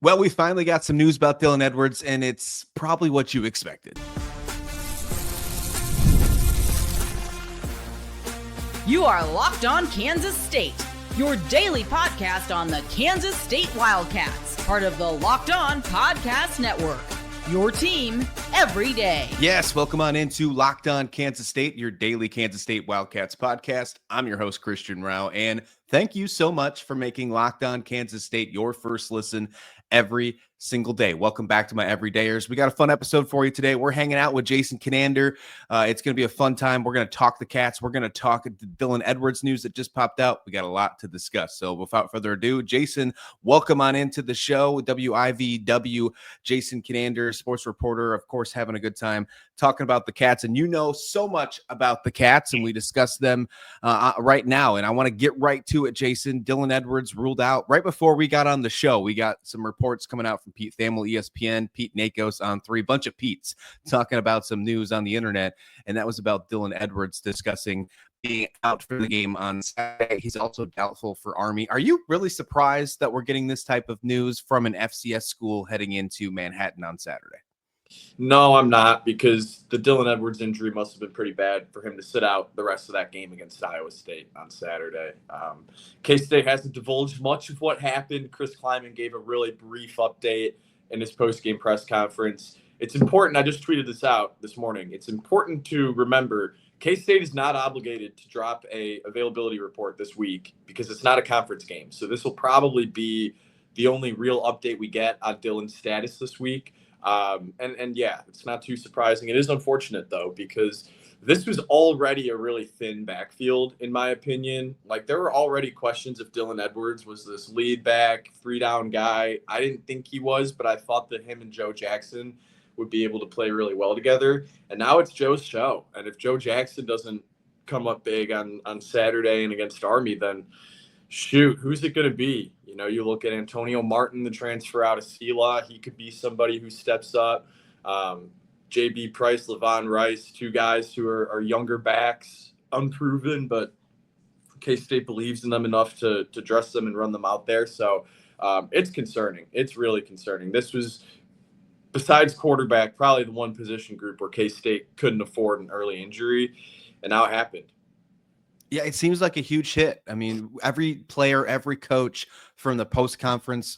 Well, we finally got some news about Dylan Edwards, and it's probably what you expected. You are Locked On Kansas State, your daily podcast on the Kansas State Wildcats, part of the Locked On Podcast Network, your team every day. Yes, welcome on into Locked On Kansas State, your daily Kansas State Wildcats podcast. I'm your host, Christian Rao, and thank you so much for making Locked On Kansas State your first listen every single day. Welcome back to my everydayers. We got a fun episode for you today. We're hanging out with Jason Kinander. It's going to be a fun time. We're going to talk the Cats. We're going to talk the Dylan Edwards news that just popped out. We got a lot to discuss. So without further ado, Jason, welcome on into the show. WIBW, Jason Kinander, sports reporter, of course, having a good time talking about the Cats. And you know so much about the Cats, and we discuss them right now. And I want to get right to it, Jason. Dylan Edwards ruled out right before we got on the show. We got some reports coming out from Pete Thamel, ESPN, Pete Nakos on 3, bunch of Pete's talking about some news on the internet, and that was about Dylan Edwards discussing being out for the game on Saturday. He's also doubtful for Army. Are you really surprised that we're getting this type of news from an FCS school heading into Manhattan on Saturday? No, I'm not, because the Dylan Edwards injury must have been pretty bad for him to sit out the rest of that game against Iowa State on Saturday. K-State hasn't divulged much of what happened. Chris Kleiman gave a really brief update in his post-game press conference. It's important, I just tweeted this out this morning, it's important to remember K-State is not obligated to drop a availability report this week because it's not a conference game. So this will probably be the only real update we get on Dylan's status this week. And yeah, it's not too surprising. It is unfortunate, though, because this was already a really thin backfield, in my opinion. Like, there were already questions if Dylan Edwards was this lead back, 3-down guy. I didn't think he was, but I thought that him and Joe Jackson would be able to play really well together. And now it's Joe's show. And if Joe Jackson doesn't come up big on Saturday and against Army, then shoot, who's it going to be? You know, you look at Antonio Martin, the transfer out of Sela. He could be somebody who steps up. J.B. Price, Levon Rice, 2 guys who are younger backs, unproven, but K-State believes in them enough to dress them and run them out there. So it's concerning. It's really concerning. This was, besides quarterback, probably the one position group where K-State couldn't afford an early injury, and now it happened. Yeah, it seems like a huge hit. I mean, every player, every coach from the post-conference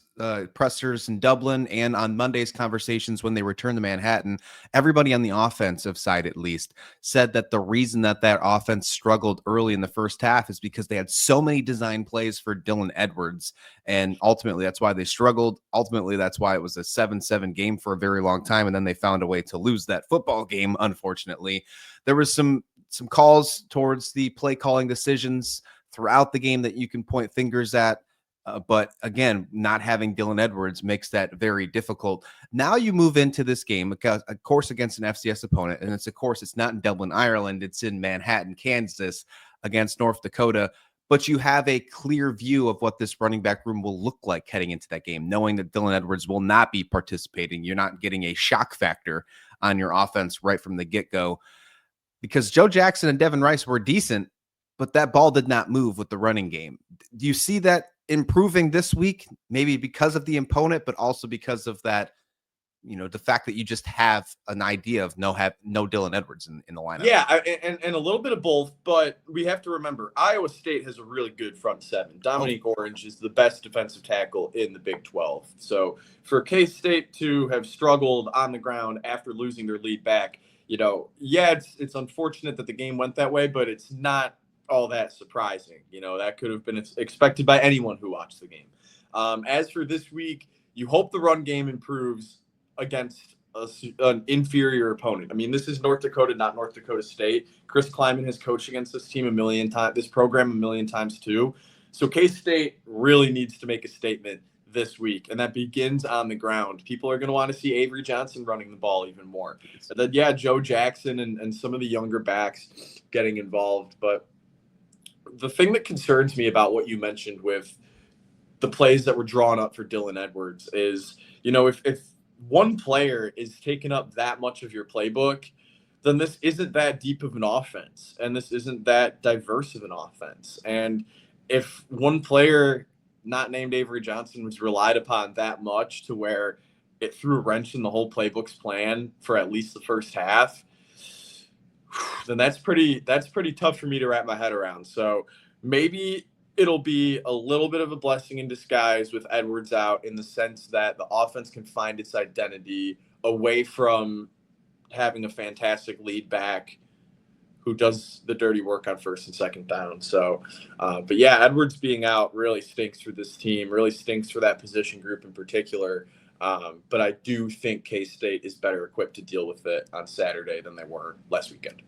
pressers in Dublin and on Monday's conversations when they returned to Manhattan, everybody on the offensive side at least said that the reason that offense struggled early in the first half is because they had so many design plays for Dylan Edwards, and ultimately that's why they struggled. Ultimately, that's why it was a 7-7 game for a very long time, and then they found a way to lose that football game, unfortunately. There was some calls towards the play calling decisions throughout the game that you can point fingers at. But again, not having Dylan Edwards makes that very difficult. Now you move into this game, because, of course, against an FCS opponent. And it's not in Dublin, Ireland. It's in Manhattan, Kansas against North Dakota. But you have a clear view of what this running back room will look like heading into that game, knowing that Dylan Edwards will not be participating. You're not getting a shock factor on your offense right from the get-go. Because Joe Jackson and Devin Rice were decent, but that ball did not move with the running game. Do you see that improving this week? Maybe because of the opponent, but also because of that, you know, the fact that you just have an idea of no Dylan Edwards in the lineup. Yeah, and a little bit of both, but we have to remember Iowa State has a really good front seven. Dominique Orange is the best defensive tackle in the Big 12. So for K-State to have struggled on the ground after losing their lead back, you know, yeah, it's unfortunate that the game went that way, but it's not all that surprising. You know, that could have been expected by anyone who watched the game. As for this week, you hope the run game improves against an inferior opponent. I mean, this is North Dakota, not North Dakota State. Chris Kleiman has coached against this team this program a million times too. So K-State really needs to make a statement this week, and that begins on the ground. People are going to want to see Avery Johnson running the ball even more. And then, yeah, Joe Jackson and some of the younger backs getting involved. But the thing that concerns me about what you mentioned with the plays that were drawn up for Dylan Edwards is, you know, if one player is taking up that much of your playbook, then this isn't that deep of an offense, and this isn't that diverse of an offense. And if one player not named Avery Johnson was relied upon that much to where it threw a wrench in the whole playbook's plan for at least the first half, then that's pretty tough for me to wrap my head around. So maybe it'll be a little bit of a blessing in disguise with Edwards out, in the sense that the offense can find its identity away from having a fantastic lead back who does the dirty work on first and second down. So, but yeah, Edwards being out really stinks for this team, really stinks for that position group in particular. But I do think K-State is better equipped to deal with it on Saturday than they were last weekend.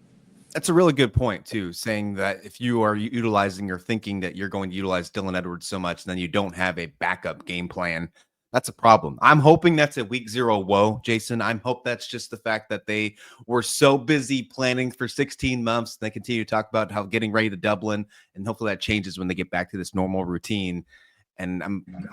That's a really good point, too, saying that if you are utilizing or thinking that you're going to utilize Dylan Edwards so much, then you don't have a backup game plan. That's a problem. I'm hoping that's a week 0 woe, Jason. I hope that's just the fact that they were so busy planning for 16 months. They continue to talk about how getting ready to Dublin, and hopefully that changes when they get back to this normal routine. And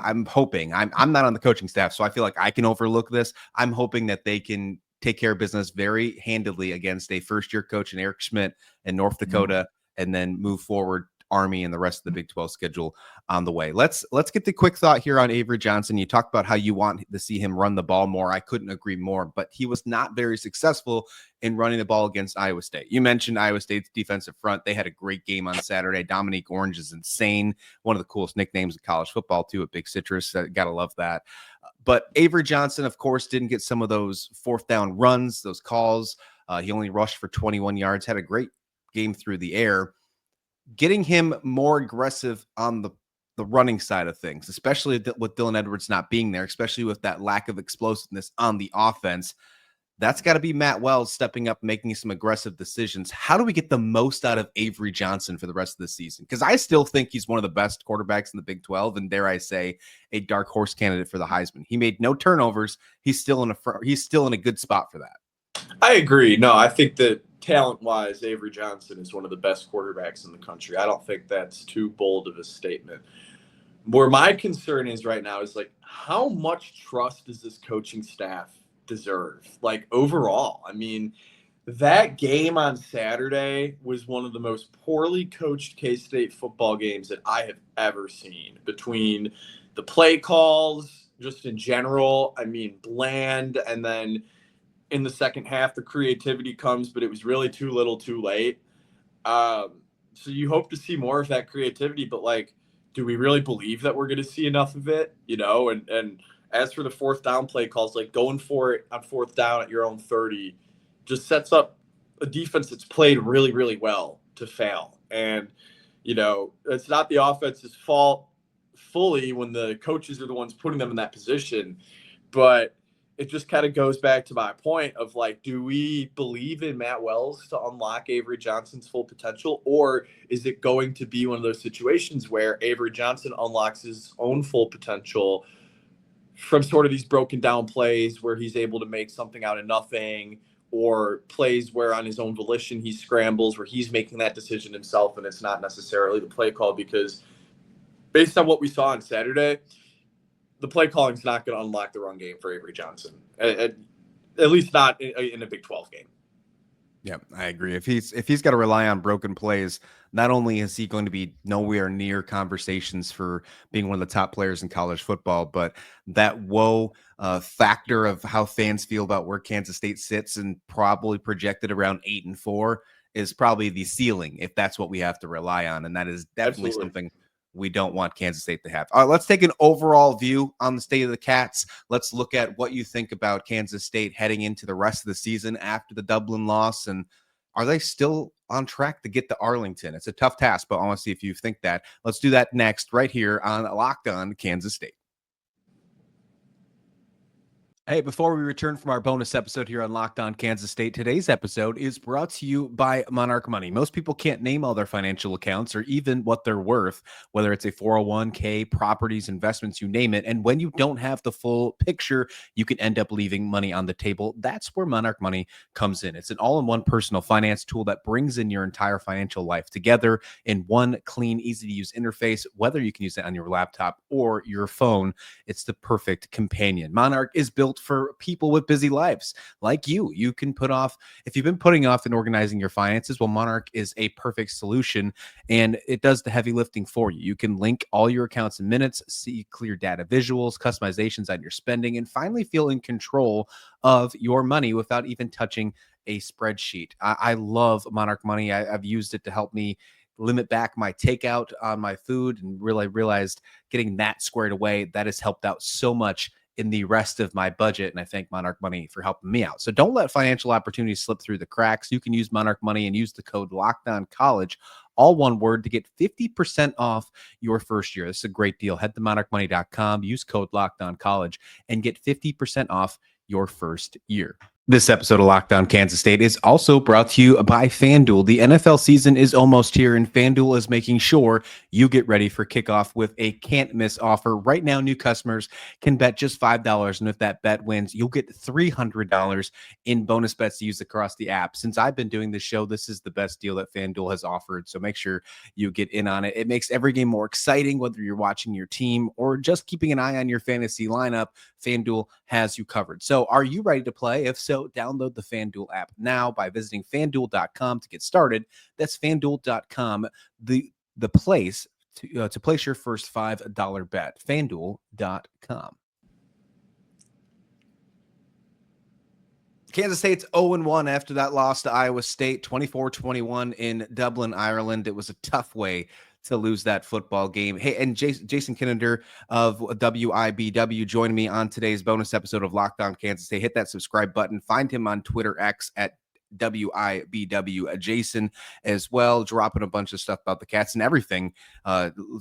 I'm hoping, I'm not on the coaching staff, so I feel like I can overlook this. I'm hoping that they can take care of business very handedly against a first-year coach in Eric Schmidt in North Dakota, and then move forward Army and the rest of the Big 12 schedule on the way. Let's get the quick thought here on Avery Johnson. You talked about how you want to see him run the ball more. I couldn't agree more, but he was not very successful in running the ball against Iowa State. You mentioned Iowa State's defensive front. They had a great game on Saturday. Dominique Orange is insane. One of the coolest nicknames of college football, too, at Big Citrus. Got to love that. But Avery Johnson, of course, didn't get some of those fourth down runs, those calls. He only rushed for 21 yards, had a great game through the air. Getting him more aggressive on the running side of things, especially with Dylan Edwards not being there, especially with that lack of explosiveness on the offense, that's got to be Matt Wells stepping up, making some aggressive decisions. How do we get the most out of Avery Johnson for the rest of the season? Because I still think he's one of the best quarterbacks in the Big 12, and dare I say, a dark horse candidate for the Heisman. He made no turnovers. He's still in a good spot for that. I agree. No, I think that talent-wise, Avery Johnson is one of the best quarterbacks in the country. I don't think that's too bold of a statement. Where my concern is right now is, like, how much trust does this coaching staff deserve? Like, overall, I mean, that game on Saturday was one of the most poorly coached K-State football games that I have ever seen. Between the play calls, just in general, I mean, bland, and then in the second half, the creativity comes, but it was really too little too late. So you hope to see more of that creativity, but, like, do we really believe that we're going to see enough of it? You know, and as for the fourth down play calls, like, going for it on fourth down at your own 30 just sets up a defense that's played really, really well to fail. And, you know, it's not the offense's fault fully when the coaches are the ones putting them in that position, but it just kind of goes back to my point of, like, do we believe in Matt Wells to unlock Avery Johnson's full potential, or is it going to be one of those situations where Avery Johnson unlocks his own full potential from sort of these broken down plays where he's able to make something out of nothing, or plays where on his own volition he scrambles, where he's making that decision himself and it's not necessarily the play call? Because based on what we saw on Saturday, the play calling is not going to unlock the run game for Avery Johnson, at least not in a Big 12 game. Yeah, I agree. If he's got to rely on broken plays, not only is he going to be nowhere near conversations for being one of the top players in college football, but that factor of how fans feel about where Kansas State sits and probably projected around 8-4 is probably the ceiling, if that's what we have to rely on. And that is definitely something we don't want Kansas State to have. All right, let's take an overall view on the state of the Cats. Let's look at what you think about Kansas State heading into the rest of the season after the Dublin loss. And are they still on track to get to Arlington? It's a tough task, but I want to see if you think that. Let's do that next right here on Locked On Kansas State. Hey, before we return from our bonus episode here on Locked On Kansas State, today's episode is brought to you by Monarch Money. Most people can't name all their financial accounts or even what they're worth, whether it's a 401k, properties, investments, you name it. And when you don't have the full picture, you can end up leaving money on the table. That's where Monarch Money comes in. It's an all-in-one personal finance tool that brings in your entire financial life together in one clean, easy-to-use interface. Whether you can use it on your laptop or your phone, it's the perfect companion. Monarch is built built for people with busy lives like you. You can put off, if you've been putting off and organizing your finances, well, Monarch is a perfect solution, and it does the heavy lifting for you. You can link all your accounts in minutes, see clear data visuals, customizations on your spending, and finally feel in control of your money without even touching a spreadsheet. I love Monarch Money. I've used it to help me limit back my takeout on my food, and really realized getting that squared away, that has helped out so much in the rest of my budget. And I thank Monarch Money for helping me out. So don't let financial opportunities slip through the cracks. You can use Monarch Money and use the code LOCKDOWNCollege, all one word, to get 50% off your first year. This is a great deal. Head to monarchmoney.com, use code LOCKDOWNCollege, and get 50% off your first year. This episode of Lockdown Kansas State is also brought to you by FanDuel. The NFL season is almost here, and FanDuel is making sure you get ready for kickoff with a can't-miss offer. Right now, new customers can bet just $5, and if that bet wins, you'll get $300 in bonus bets to use across the app. Since I've been doing this show, this is the best deal that FanDuel has offered, so make sure you get in on it. It makes every game more exciting, whether you're watching your team or just keeping an eye on your fantasy lineup. FanDuel has you covered. So are you ready to play? If so, download the FanDuel app now by visiting FanDuel.com to get started. That's FanDuel.com, the place to place your first $5 bet. FanDuel.com. Kansas State's 0-1 after that loss to Iowa State, 24-21 in Dublin, Ireland. It was a tough way to lose that football game. Hey, and Jason Kinander of WIBW joined me on today's bonus episode of Lockdown Kansas State. Hit that subscribe button. Find him on Twitter X at WIBW. Jason as well, dropping a bunch of stuff about the Cats and everything.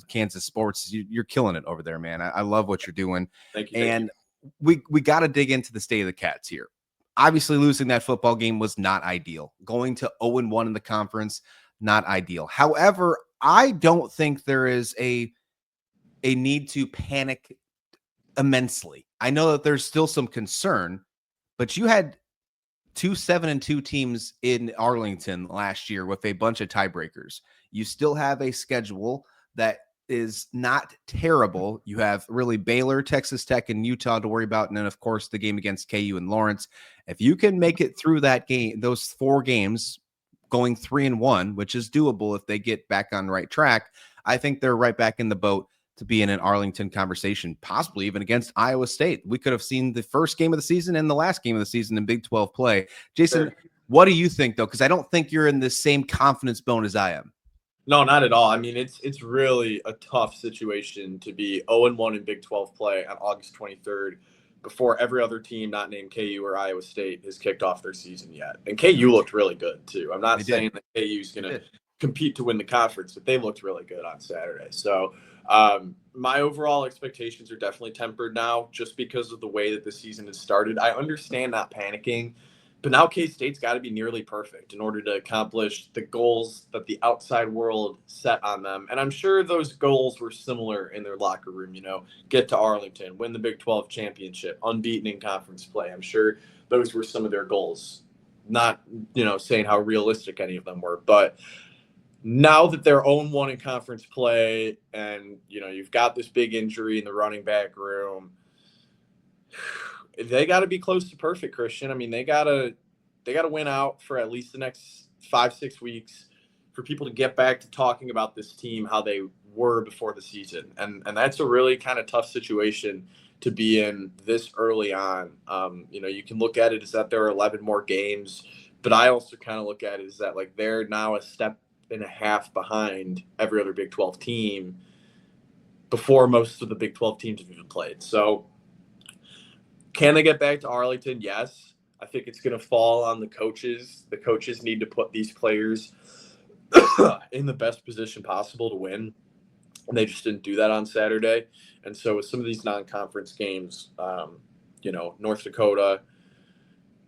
Kansas sports, you're killing it over there, man. I love what you're doing. Thank you. And we got to dig into the state of the Cats here. Obviously, losing that football game was not ideal. Going to 0-1 in the conference, not ideal. However, I don't think there is a need to panic immensely. I know that there's still some concern, but you had 2 7-2 teams in Arlington last year with a bunch of tiebreakers. You still have a schedule that is not terrible. You have really Baylor, Texas Tech, and Utah to worry about, and then of course the game against KU and Lawrence. If you can make it through that game, those 4 games, going 3-1, which is doable if they get back on the right track, I think they're right back in the boat to be in an Arlington conversation, possibly even against Iowa State. We could have seen the first game of the season and the last game of the season in Big 12 play. Jason, Sure. What do you think, though? Because I don't think you're in the same confidence bone as I am. No, not at all. I mean, it's really a tough situation to be 0-1 in Big 12 play on August 23rd before every other team not named KU or Iowa State has kicked off their season yet. And KU looked really good, too. I'm not saying that KU is going to compete to win the conference, but they looked really good on Saturday. So my overall expectations are definitely tempered now just because of the way that the season has started. I understand not panicking, but now K-State's got to be nearly perfect in order to accomplish the goals that the outside world set on them. And I'm sure those goals were similar in their locker room, get to Arlington, win the Big 12 championship, unbeaten in conference play. I'm sure those were some of their goals, not, saying how realistic any of them were. But now that they're 0-1 in conference play and, you've got this big injury in the running back room, they got to be close to perfect, Christian. I mean, they got to win out for at least the next 5-6 weeks for people to get back to talking about this team, how they were before the season. And that's a really kind of tough situation to be in this early on. You can look at it as that there are 11 more games, but I also kind of look at it as that like they're now a step and a half behind every other Big 12 team before most of the Big 12 teams have even played. So can they get back to Arlington? Yes. I think it's going to fall on the coaches. The coaches need to put these players in the best position possible to win. And they just didn't do that on Saturday. And so with some of these non-conference games, North Dakota,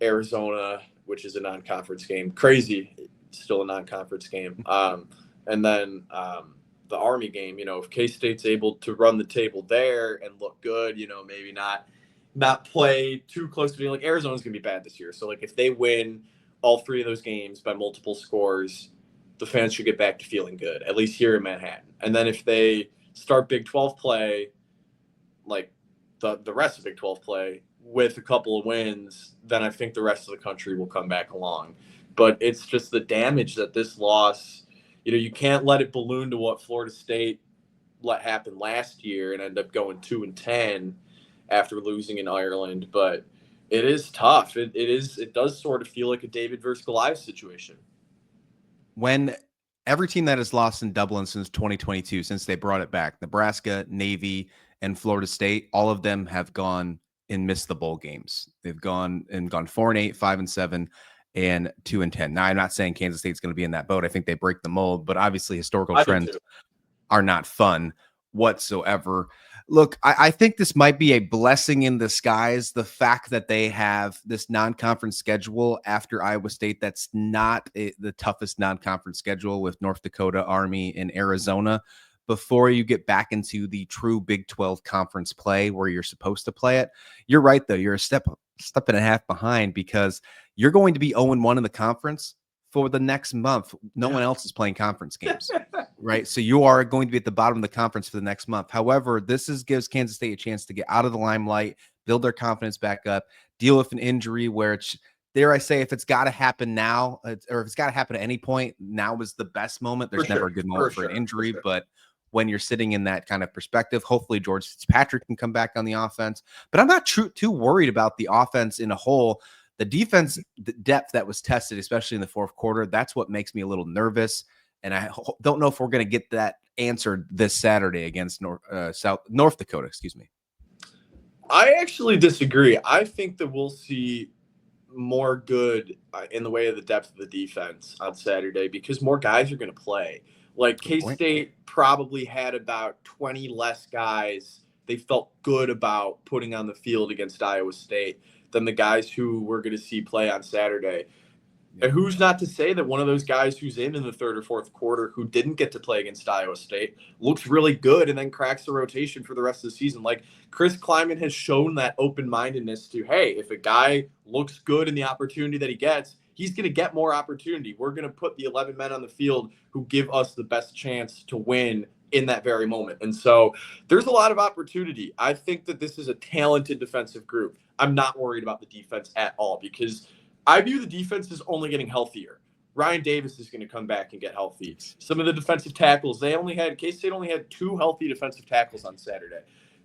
Arizona, which is a non-conference game, crazy, still a non-conference game. And then the Army game, if K-State's able to run the table there and look good, maybe not play too close to being like Arizona's going to be bad this year. So like if they win all 3 of those games by multiple scores, the fans should get back to feeling good, at least here in Manhattan. And then if they start Big 12 play, like the rest of Big 12 play with a couple of wins, then I think the rest of the country will come back along. But it's just the damage that this loss, you can't let it balloon to what Florida State let happen last year and end up going 2-10 after losing in Ireland. But it is tough. It does sort of feel like a David versus Goliath situation. When every team that has lost in Dublin since 2022, since they brought it back, Nebraska, Navy, and Florida State, all of them have gone and missed the bowl games. They've gone 4-8, 5-7, and 2-10. Now, I'm not saying Kansas State's going to be in that boat. I think they break the mold, but obviously historical trends are not fun whatsoever. Look, I think this might be a blessing in disguise, the fact that they have this non-conference schedule after Iowa State. That's not the toughest non-conference schedule with North Dakota, Army, and Arizona before you get back into the true Big 12 conference play where you're supposed to play it. You're right, though. You're a step and a half behind because you're going to be 0-1 in the conference for the next month. No one else is playing conference games, right? So you are going to be at the bottom of the conference for the next month. However, gives Kansas State a chance to get out of the limelight, build their confidence back up, deal with an injury where it's, dare I say, if it's got to happen now, or if it's got to happen at any point, now is the best moment. There's never a good moment for an injury, but when you're sitting in that kind of perspective, hopefully George Fitzpatrick can come back on the offense. But I'm not too worried about the offense in a whole. The defense depth that was tested, especially in the fourth quarter, that's what makes me a little nervous. And I don't know if we're going to get that answered this Saturday against North Dakota. Excuse me. I actually disagree. I think that we'll see more good in the way of the depth of the defense on Saturday because more guys are going to play. Like K-State probably had about 20 less guys they felt good about putting on the field against Iowa State than the guys who we're going to see play on Saturday. And who's not to say that one of those guys who's in the third or fourth quarter who didn't get to play against Iowa State looks really good and then cracks the rotation for the rest of the season. Like Chris Kleiman has shown that open-mindedness to, hey, if a guy looks good in the opportunity that he gets, he's going to get more opportunity. We're going to put the 11 men on the field who give us the best chance to win in that very moment. And so there's a lot of opportunity. I think that this is a talented defensive group. I'm not worried about the defense at all because I view the defense as only getting healthier. Ryan Davis is going to come back and get healthy. Some of the defensive tackles, K-State only had 2 healthy defensive tackles on Saturday.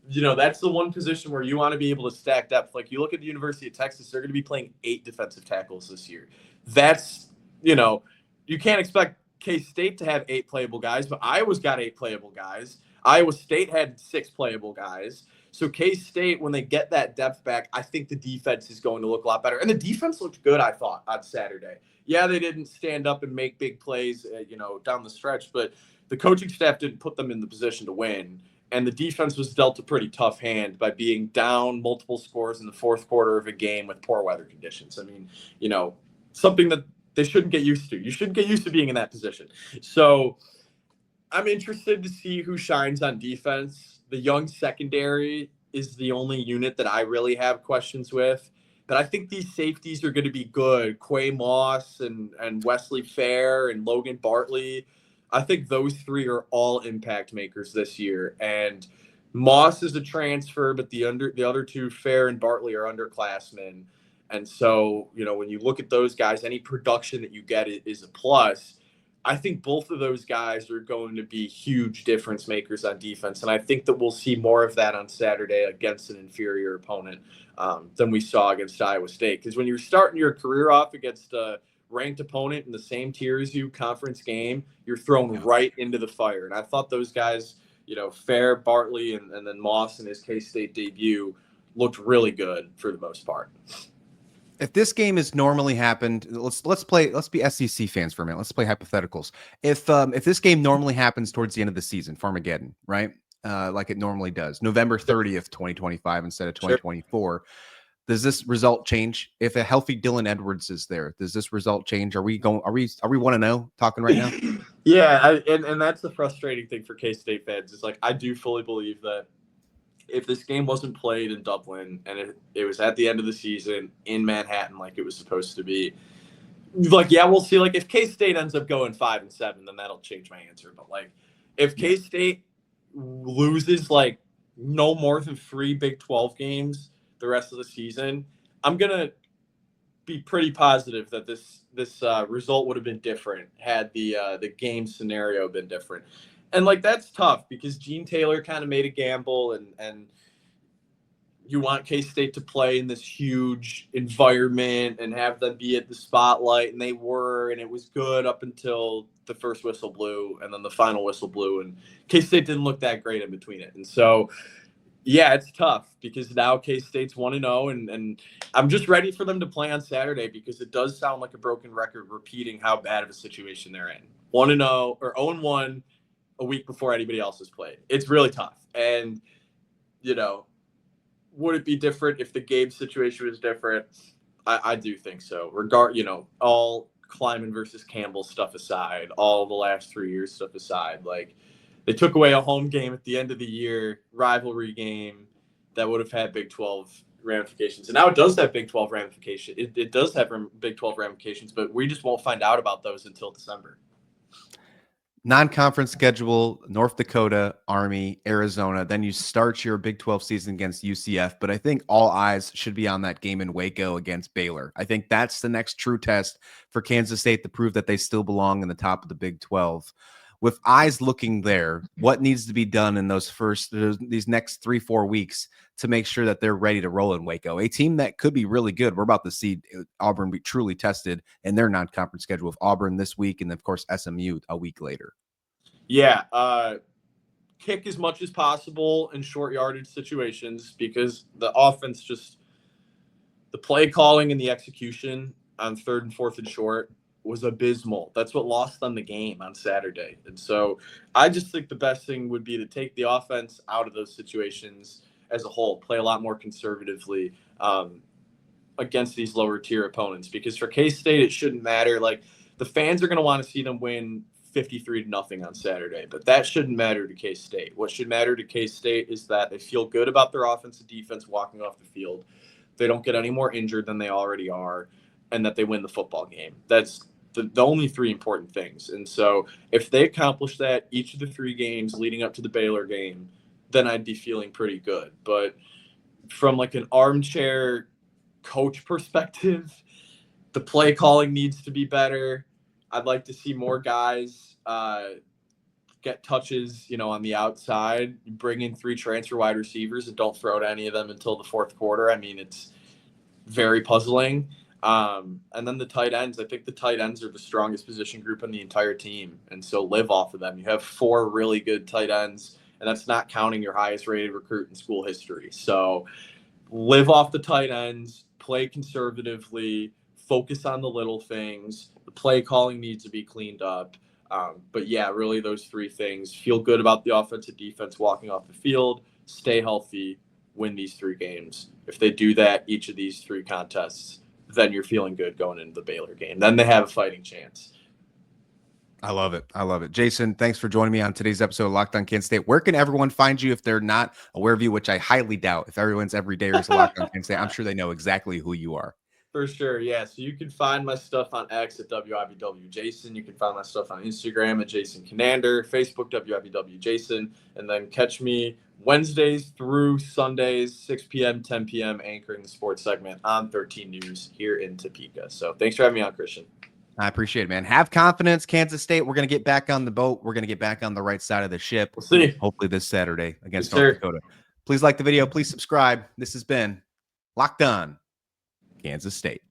That's the one position where you want to be able to stack depth. Like you look at the University of Texas, they're going to be playing 8 defensive tackles this year. That's, you can't expect K-State to have 8 playable guys, but Iowa's got 8 playable guys. Iowa State had 6 playable guys. So K-State, when they get that depth back, I think the defense is going to look a lot better. And the defense looked good, I thought, on Saturday. Yeah, they didn't stand up and make big plays, down the stretch, but the coaching staff didn't put them in the position to win. And the defense was dealt a pretty tough hand by being down multiple scores in the fourth quarter of a game with poor weather conditions. I mean, something that they shouldn't get used to. You shouldn't get used to being in that position. So I'm interested to see who shines on defense. The young secondary is the only unit that I really have questions with. But I think these safeties are going to be good. Quay Moss and Wesley Fair and Logan Bartley. I think those 3 are all impact makers this year. And Moss is a transfer, but the other 2, Fair and Bartley, are underclassmen. And so, when you look at those guys, any production that you get is a plus. I think both of those guys are going to be huge difference makers on defense. And I think that we'll see more of that on Saturday against an inferior opponent than we saw against Iowa State. Because when you're starting your career off against a ranked opponent in the same tier as you, conference game, you're thrown right into the fire. And I thought those guys, Fair, Bartley, and then Moss in his K-State debut looked really good for the most part. If this game has normally happened, let's be SEC fans for a minute. Let's play hypotheticals. If this game normally happens towards the end of the season, Farmageddon, right? Like it normally does, November 30th, 2025 instead of 2024. Sure. Does this result change if a healthy Dylan Edwards is there? Does this result change? Are we 1-0 talking right now? Yeah, and that's the frustrating thing for K-State fans. Is like I do fully believe that if this game wasn't played in Dublin and it was at the end of the season in Manhattan like it was supposed to be, like, yeah, we'll see. Like, if K-State ends up going 5-7, then that'll change my answer. But, like, if K-State loses, like, no more than 3 Big 12 games the rest of the season, I'm going to be pretty positive that this result would have been different had the game scenario been different. And like, that's tough because Gene Taylor kind of made a gamble, and you want K-State to play in this huge environment and have them be at the spotlight, and they were, and it was good up until the first whistle blew, and then the final whistle blew, and K-State didn't look that great in between it. And so, yeah, it's tough because now K-State's 1-0, and I'm just ready for them to play on Saturday because it does sound like a broken record repeating how bad of a situation they're in. 1-0 or 0-1 a week before anybody else has played. It's really tough. And, you know, would it be different if the game situation was different? I do think so. All Kleiman versus Campbell stuff aside, all the last 3 years stuff aside, like, they took away a home game at the end of the year, rivalry game that would have had Big 12 ramifications. And now it does have Big 12 ramifications. It does have Big 12 ramifications, but we just won't find out about those until December. Non-conference schedule: North Dakota, Army, Arizona. Then you start your Big 12 season against UCF. But I think all eyes should be on that game in Waco against Baylor. I think that's the next true test for Kansas State to prove that they still belong in the top of the Big 12. With eyes looking there, what needs to be done in these next 3-4 weeks to make sure that they're ready to roll in Waco? A team that could be really good. We're about to see Auburn be truly tested in their non-conference schedule with Auburn this week and, of course, SMU a week later. Yeah, kick as much as possible in short yardage situations because the offense the play calling and the execution on 3rd and 4th and short was abysmal. That's what lost them the game on Saturday. And so I just think the best thing would be to take the offense out of those situations as a whole, play a lot more conservatively against these lower tier opponents, because for K-State, it shouldn't matter. Like, the fans are going to want to see them win 53-0 on Saturday, but that shouldn't matter to K-State. What should matter to K-State is that they feel good about their offense and defense walking off the field. They don't get any more injured than they already are, and that they win the football game. That's the only 3 important things. And so if they accomplish that each of the 3 games leading up to the Baylor game, then I'd be feeling pretty good. But from like an armchair coach perspective, the play calling needs to be better. I'd like to see more guys get touches, on the outside. You bring in 3 transfer wide receivers and don't throw to any of them until the 4th quarter. I mean, it's very puzzling. And then the tight ends, I think the tight ends are the strongest position group on the entire team. And so live off of them. You have 4 really good tight ends, and that's not counting your highest rated recruit in school history. So live off the tight ends, play conservatively, focus on the little things. The play calling needs to be cleaned up. But yeah, really those 3 things: feel good about the offensive defense walking off the field, stay healthy, win these 3 games. If they do that, each of these 3 contests, then you're feeling good going into the Baylor game. Then they have a fighting chance. I love it. I love it. Jason, thanks for joining me on today's episode of Locked on Kansas State. Where can everyone find you if they're not aware of you, which I highly doubt? If everyone's every day is Locked on Kansas State, I'm sure they know exactly who you are. For sure, yeah. So you can find my stuff on X at WIBW Jason. You can find my stuff on Instagram at Jason Kinander, Facebook WIBW Jason, and then catch me Wednesdays through Sundays, 6 p.m., 10 p.m., anchoring the sports segment on 13 News here in Topeka. So thanks for having me on, Christian. I appreciate it, man. Have confidence, Kansas State. We're going to get back on the boat. We're going to get back on the right side of the ship. We'll see. Hopefully this Saturday against Yes, North Dakota. Please like the video. Please subscribe. This has been Locked On Kansas State.